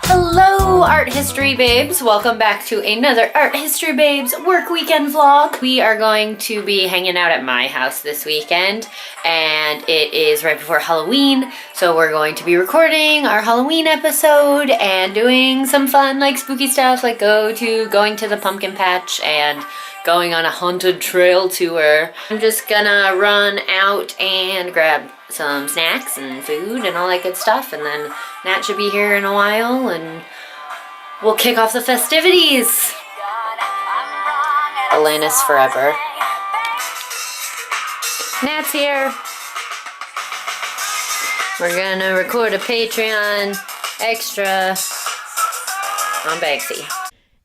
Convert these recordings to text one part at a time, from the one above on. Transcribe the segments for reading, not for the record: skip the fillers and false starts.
Hello, Art History Babes. Welcome back to another Art History Babes work weekend vlog. We are going to be hanging out at my house this weekend, and it is right before Halloween, so we're going to be recording our Halloween episode and doing some fun, like, spooky stuff, like going to the pumpkin patch and going on a haunted trail tour. I'm just gonna run out and grab some snacks and food and all that good stuff, and then Nat should be here in a while and we'll kick off the festivities. Elena's forever. Nat's here. We're gonna record a Patreon extra on Banksy.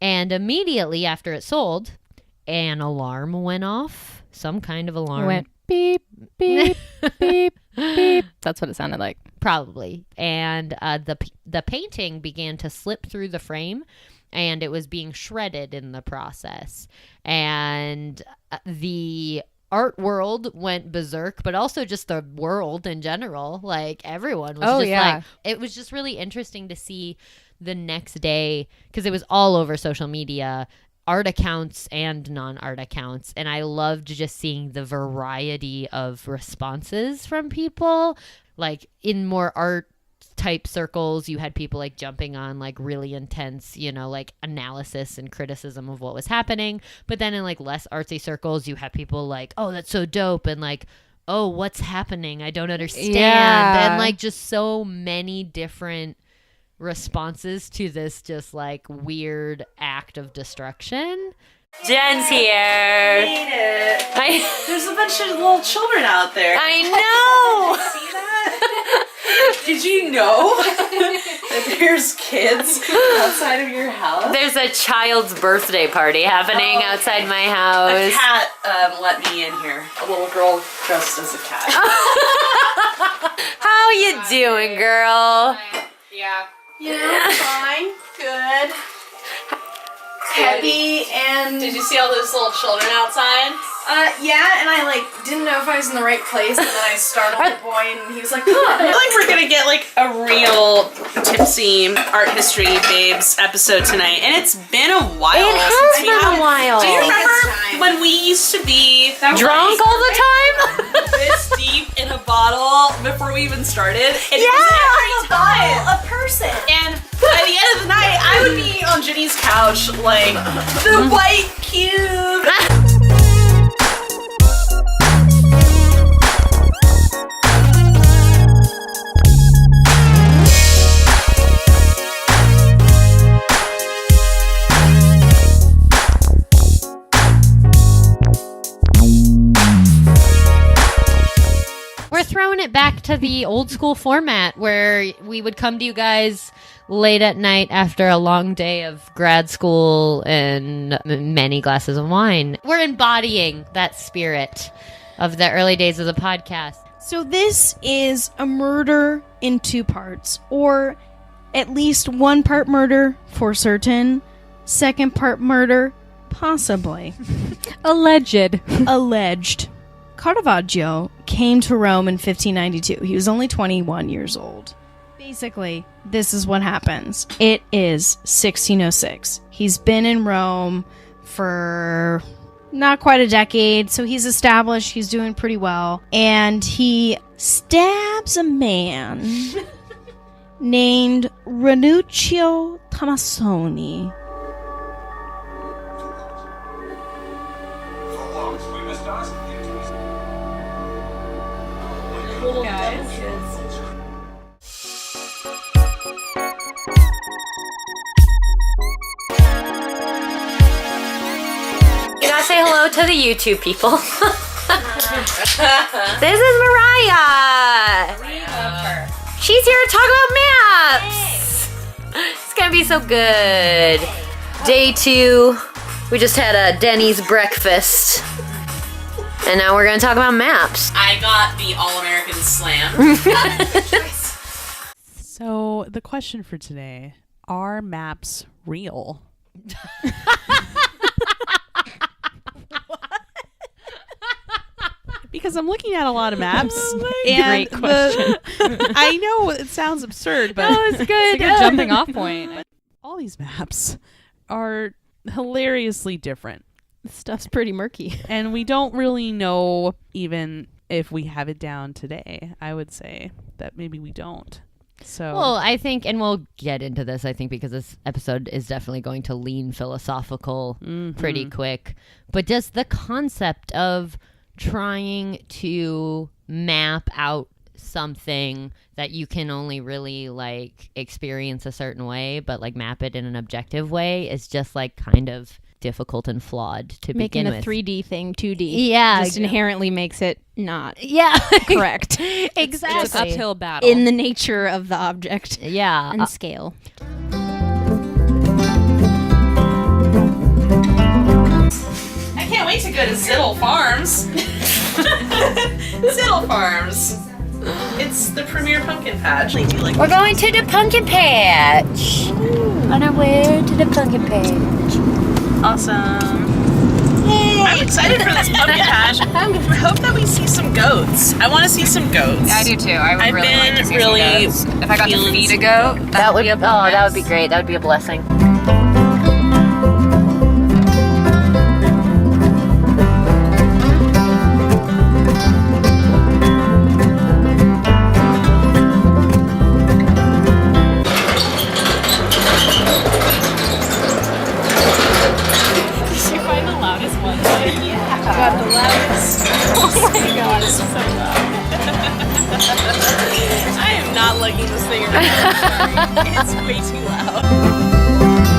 And immediately after it sold, an alarm went off. Some kind of alarm. It went beep, beep, beep, beep. That's what it sounded like. Probably. And the painting began to slip through the frame, and it was being shredded in the process. And the art world went berserk, but also just the world in general. Like, everyone was like, it was just really interesting to see the next day, because it was all over social media, art accounts and non-art accounts, and I loved just seeing the variety of responses from people. Like, in more art type circles, you had people like jumping on like really intense, like analysis and criticism of what was happening, but then in like less artsy circles, you have people like, oh, that's so dope, and like, oh, what's happening, I don't understand. And like just so many different responses to this just like weird act of destruction. Jen's here. I hate it. There's a bunch of little children out there. I know. See that? Did you know that there's kids outside of your house? There's a child's birthday party happening outside my house. A cat let me in here. A little girl dressed as a cat. How you doing, girl? Yeah. Fine. Good. Happy. And did you see all those little children outside? Yeah, and I didn't know if I was in the right place, and then I startled the boy, and he was like, huh. I feel like we're gonna get a real tipsy art history babes episode tonight, and it's been a while. It has been a while. Do you remember when we used to be drunk all the time? This deep in a bottle before we even started? And yeah, it was every time. A person. And by the end of the night, I would be on Ginny's couch, like, the white cube. We're throwing it back to the old school format where we would come to you guys late at night after a long day of grad school and many glasses of wine. We're embodying that spirit of the early days of the podcast. So this is a murder in two parts, or at least one part murder for certain, second part murder, possibly. Alleged. Caravaggio came to Rome in 1592. He was only 21 years old. Basically, this is what happens. It is 1606. He's been in Rome for not quite a decade, so he's established, he's doing pretty well. And he stabs a man named Ranuccio Tomassoni. You gotta say hello to the YouTube people. This is Mariah. We love her. She's here to talk about maps. It's gonna be so good. Day 2. We just had a Denny's breakfast. And now we're going to talk about maps. I got the All-American Slam. So the question for today, are maps real? Because I'm looking at a lot of maps. And Great question. I know it sounds absurd, but It's a good jumping off point. all these maps are hilariously different. This stuff's pretty murky. And we don't really know even if we have it down today. I would say that maybe we don't. So Well, I think, and we'll get into this, I think, because this episode is definitely going to lean philosophical pretty quick. But just the concept of trying to map out something that you can only really like experience a certain way, but like map it in an objective way is just like kind of difficult and flawed to Making begin a with. 3D thing 2D. Yeah, Just inherently makes it not yeah, correct. exactly. It's an uphill battle. In the nature of the object Yeah, and scale. I can't wait to go to Ziddle Farms. Ziddle Farms. It's the premier pumpkin patch. They do like we're going to the pumpkin patch. On our way to the pumpkin patch. awesome. I'm excited for this pumpkin patch. I hope that we see some goats. I want to see some goats. I do too. I would I've really like to been see really some goats. If I got to feeling feed a some goat, That would be a that would be bonus. great. That would be a blessing. I am not lugging this thing around. It's way too loud.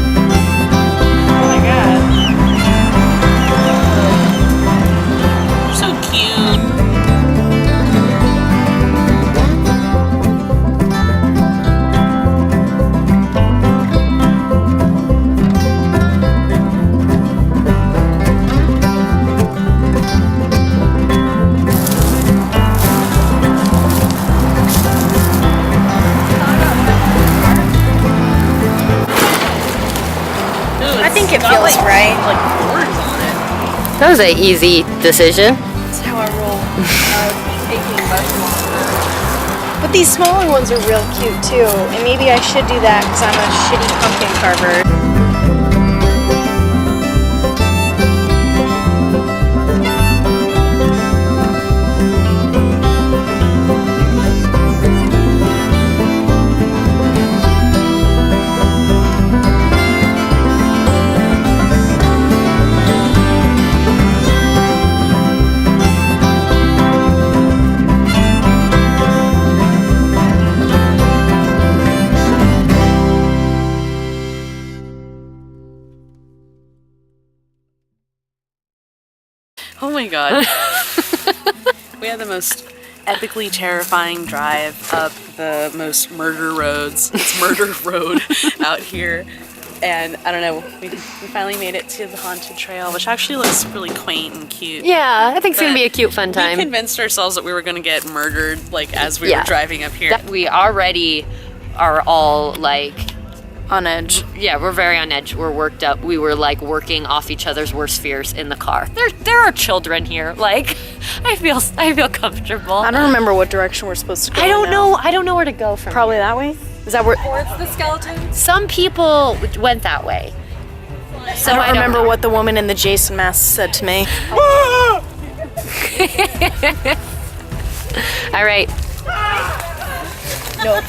Oh my god. You're so cute. I think it feels right. Like boards on it. That was an easy decision. That's how I roll. But these smaller ones are real cute too. And maybe I should do that because I'm a shitty pumpkin carver. Oh my god. We had the most epically terrifying drive up the most murder roads. It's Murder Road out here. And I don't know, we finally made it to the haunted trail, which actually looks really quaint and cute. Yeah, I think it's gonna be a cute fun We time. convinced ourselves that we were going to get murdered like as we Yeah. were driving up here. That we already are all like, On edge. yeah, we're very on edge. We're worked up. We were like working off each other's worst fears in the car. There are children here. Like, I feel comfortable. I don't remember what direction we're supposed to go. I don't now. know. I don't know where to go from. Probably that way? Is that where? Towards the skeleton. Some people went that way. So I don't remember what the woman in the Jason mask said to me. All right. Nope.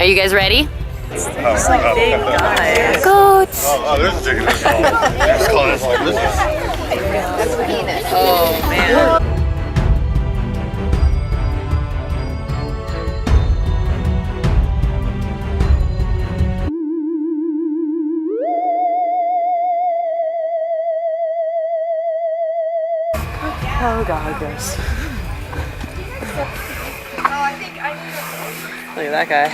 Are you guys ready? It's like big guys. Goats. Oh, there's a chicken. Just call it like this. Oh man. Oh god, gross. Look at that guy.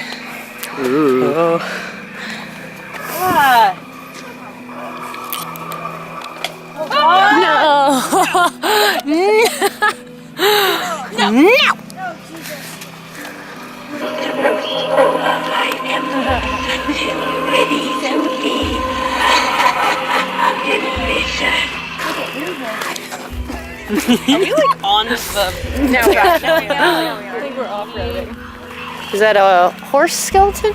Ooh. Oh. No. No. Are we like on the? No, we are. I think we're off-roading. Is that a horse skeleton?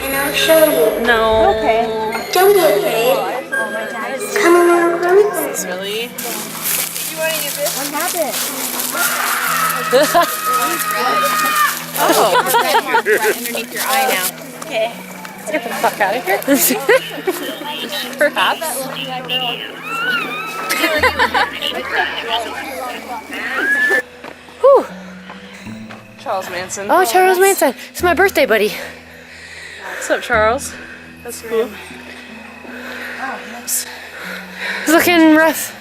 And I'll show you. No. Okay. Don't be afraid. Come on, Rose. Really? Right underneath your eye now. Okay. Let's get the fuck out of here. Perhaps. Whew. Charles Manson. Oh, Charles Manson. It's my birthday, buddy. What's up, Charles? That's cool. He's looking rough.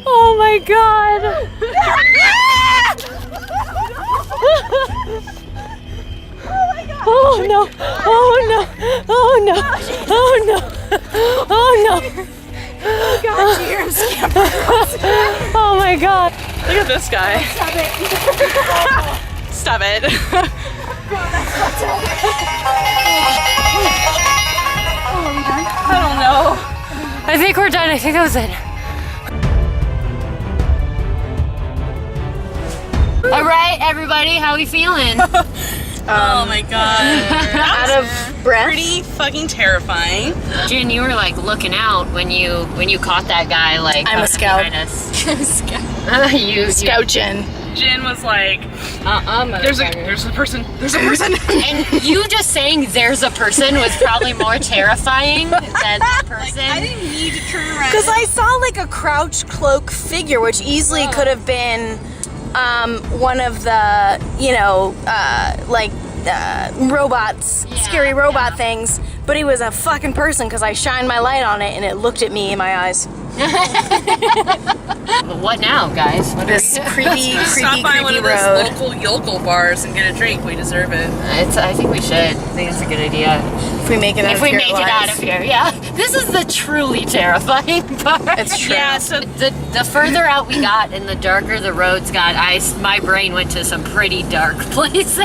Oh my god! Oh no! Oh no! Oh no! Oh no! Oh no! Oh god, you hear him scamper. Oh my god! Look at this guy. Stop it. I don't know. I think we're done. I think that was it. All right, everybody, how we feeling? Oh my god. Out of breath. Pretty fucking terrifying. Jen, you were like looking out when you caught that guy like I'm a scout. behind us. you Scout Jen. Jen was like, there's a person. and you just saying there's a person was probably more terrifying than the person. I didn't need to turn around. Because I saw like a crouched cloak figure, which easily could have been one of the, robots, scary robot things. But he was a fucking person because I shined my light on it and it looked at me in my eyes. But what now, guys? What This creepy Stop by one of those road. local yokel bars and get a drink. We deserve it. I think we should. I think it's a good idea. If we make it out If of we here make it alive. out of here, yeah. This is the truly terrifying part. It's true. Yeah, so The further out we got and the darker the roads got, my brain went to some pretty dark places.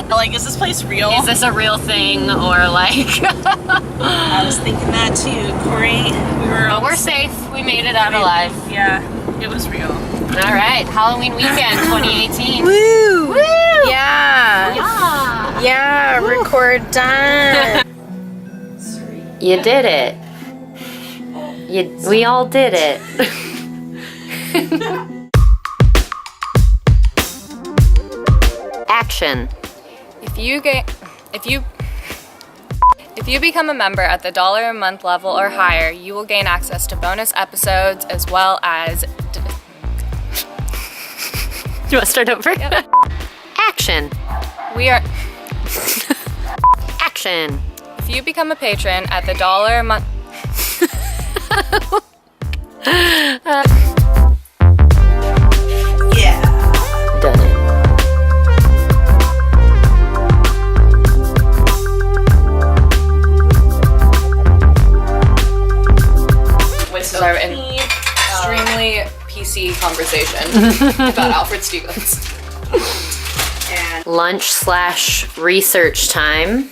like, is this place real? Is this a real thing or like? I was thinking that too, Corey. But we're safe. We made it out alive. Yeah, it was real. All right, Halloween weekend 2018. Woo! Woo! Yeah. Yeah. Yeah, record done. You did it. We all did it. Action. If you become a member at the $1 a month level or higher, you will gain access to bonus episodes as well as Do you want to start over? Yep. Action. we are Action. if you become a patron at the $1 a month Yeah. Done it. was our extremely PC conversation about Alfred Stevens. Lunch/research time.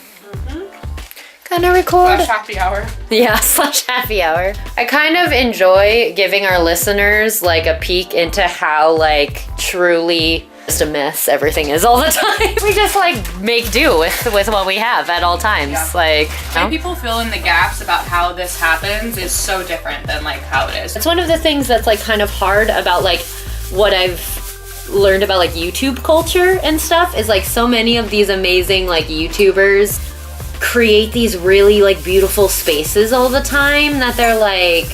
Gonna record. Happy hour. Yeah, /happy hour. I kind of enjoy giving our listeners like a peek into how like truly just a mess everything is all the time. We just like make do with what we have at all times. Yeah. Like, How people fill in the gaps about how this happens is so different than like how it is. it's one of the things that's like kind of hard about like what I've learned about like YouTube culture and stuff is like so many of these amazing like YouTubers create these really like beautiful spaces all the time that they're like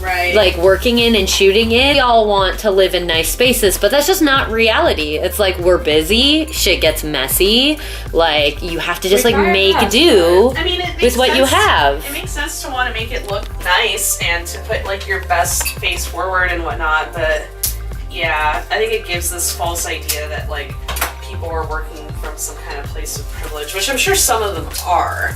Right. like working in and shooting in. We all want to live in nice spaces, but that's just not reality. It's like we're busy, shit gets messy, like you have to just like make do I mean, it makes with what you sense- have. It makes sense to want to make it look nice and to put like your best face forward and whatnot, but yeah, I think it gives this false idea that like people are working from some kind of place of privilege, which I'm sure some of them are,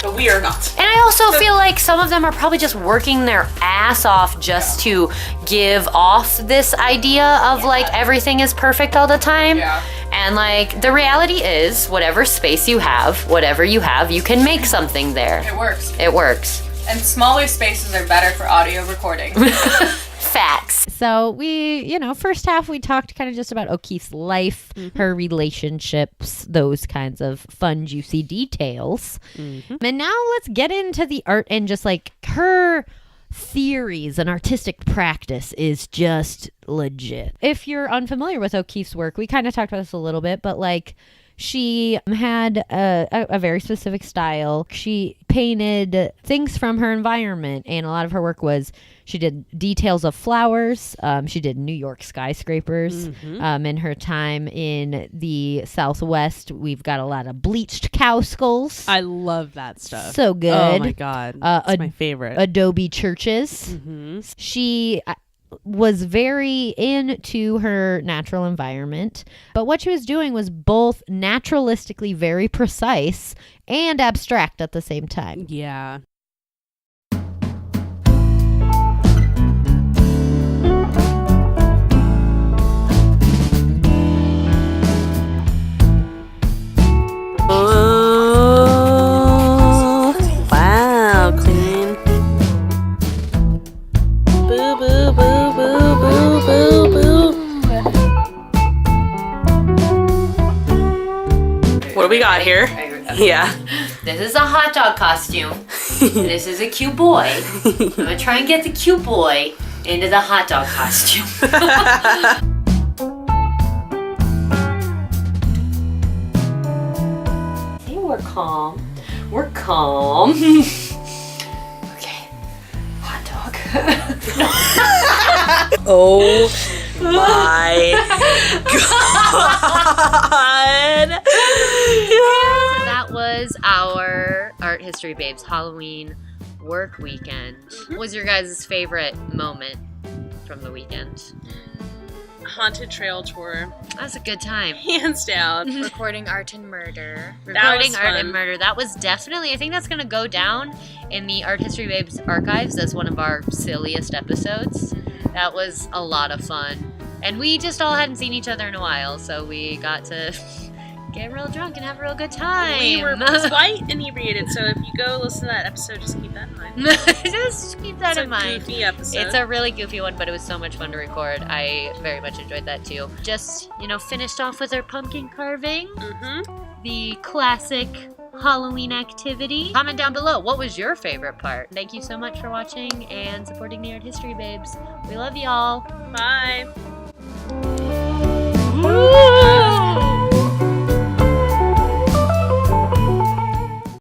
but we are not. And I also feel like some of them are probably just working their ass off just to give off this idea of like everything is perfect all the time. Yeah. And like the reality is whatever space you have, whatever you have, you can make something there. It works. It works. And smaller spaces are better for audio recording. Facts. So we, first half we talked kind of just about O'Keefe's life, her relationships, those kinds of fun, juicy details. And now let's get into the art and just like her theories and artistic practice is just legit. If you're unfamiliar with O'Keefe's work, we kind of talked about this a little bit, but like she had a very specific style. She painted things from her environment, and a lot of her work was she did details of flowers. She did New York skyscrapers. In her time in the Southwest, we've got a lot of bleached cow skulls. I love that stuff. So good. Oh my god, it's my favorite. Adobe churches. She was very into her natural environment, but what she was doing was both naturalistically very precise and abstract at the same time. Yeah. Oh, wow, Queen. Boo, boo, boo, boo, boo, boo, boo. What do we got here? Yeah. This is a hot dog costume. This is a cute boy. I'm gonna try and get the cute boy into the hot dog costume. See, we're calm. We're calm. Okay. Hot dog. Oh my god. That was our Art History Babes Halloween work weekend. What was your guys' favorite moment from the weekend? Haunted trail tour. That was a good time. Hands down. Recording Art and Murder. Recording was Art fun. and Murder. That was definitely, I think that's going to go down in the Art History Babes archives as one of our silliest episodes. That was a lot of fun. And we just all hadn't seen each other in a while, so we got to get real drunk and have a real good time. We were quite inebriated, so if you go listen to that episode, just keep that in mind. Just keep that in mind. It's a goofy episode. It's a really goofy one, but it was so much fun to record. I very much enjoyed that too. Just, finished off with our pumpkin carving. The classic Halloween activity. Comment down below, what was your favorite part? Thank you so much for watching and supporting the Art History Babes. We love y'all. Bye. Woo!